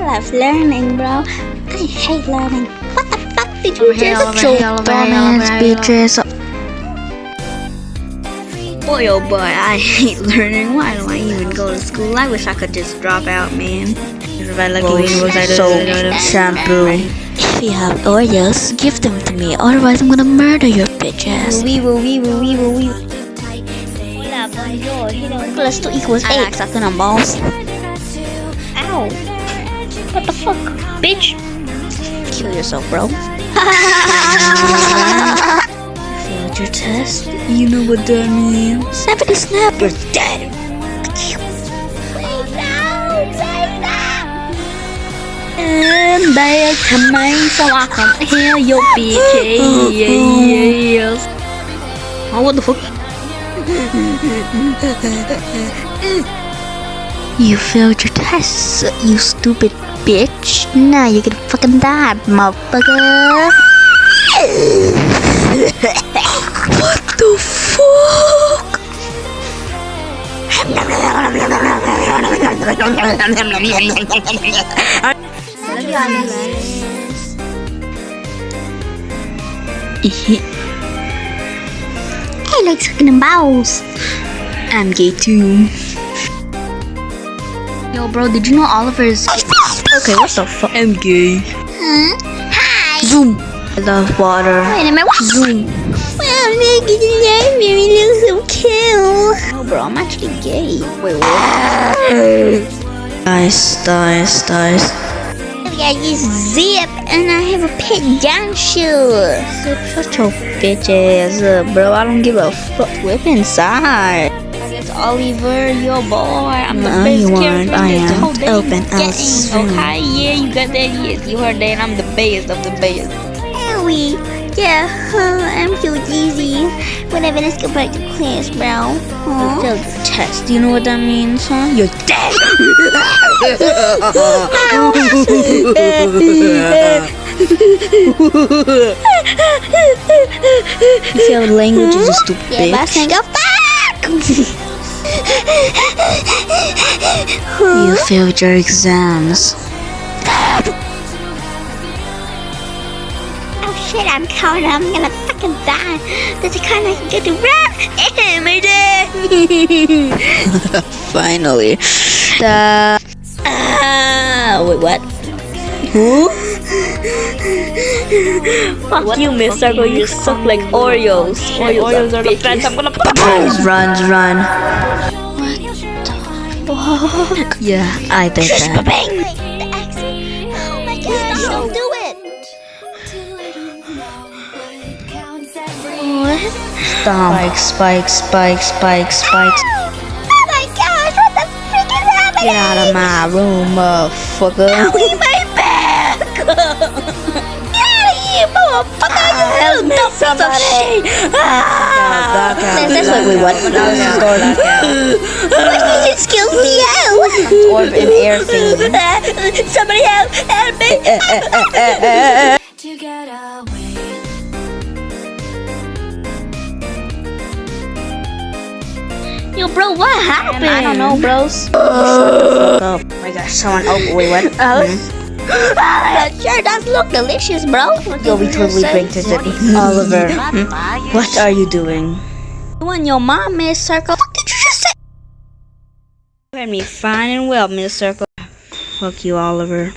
love learning, bro. I hate learning. What the fuck did you just Hey, dumbass bitches. Boy, oh boy, I hate learning. Why do I even go to school? I wish I could just drop out, man. Soap, shampoo. If you have Oreos, give them to me, otherwise I'm gonna murder your bitch ass. Plus 2 equals 8. I like sucking on balls. Ow. What the fuck, bitch? Kill yourself, bro. Failed your test? You know what that means? Snappity snap, you're dead. And they come in, so I come here, your bitch. Yes. Oh, what the fuck? You failed your test, you stupid bitch. Now you're gonna fucking die, motherfucker. What the fuck? I like sucking on balls. I'm gay too. Yo, bro, did you know Oliver is gay? Okay, what the fuck? I'm gay. Huh? Hi. Zoom. I love water. Wait a minute, what? Zoom. Wow, look at that, baby, looks so cute. No, bro, I'm actually gay. Wait, what? Nice. Look at this zip, and I have a pet dinosaur. Shut your bitch ass up, bro. I don't give a fuck. Whip inside. It's Oliver, your boy. I'm the No, best you character aren't. in I this am. whole damn Open game. us. Okay, yeah, you got that. Yes, you heard that. I'm the best of the best. Ellie, yeah, I'm so dizzy. Whatever, let's go back to class, bro. You failed your test. Do you know what that means, huh? You're dead. You failed language, you stupid Yeah, but I bitch. can't go back. You failed your exams. Oh shit, I'm cold. I'm gonna fucking die. There's a kind I can get to run. My dad. Finally. Wait, what? Who? Fuck you, Miss Circle. You suck like Oreos. Oreos are the best. I'm gonna Run. Yeah, I think that. bang. The X. Oh my god, don't do it. Spikes. Oh my gosh, what the freak is happening? Get out of my room, motherfucker. Leave my back. Get out of here, motherfucker. You little dumb piece of shit. That's what we want. Just kills me out. Orb and air thing. Somebody help me. To get away. Yo, bro, what happened? I don't know, bros. Shut the fuck up. Oh my gosh, someone. Oh, wait, what? Sure does look delicious, bro. Yo, we totally drank this. Oliver, what are you doing? You and your mom, Miss Circle. What did you just say? You heard me fine and well, Miss Circle. Fuck you, Oliver.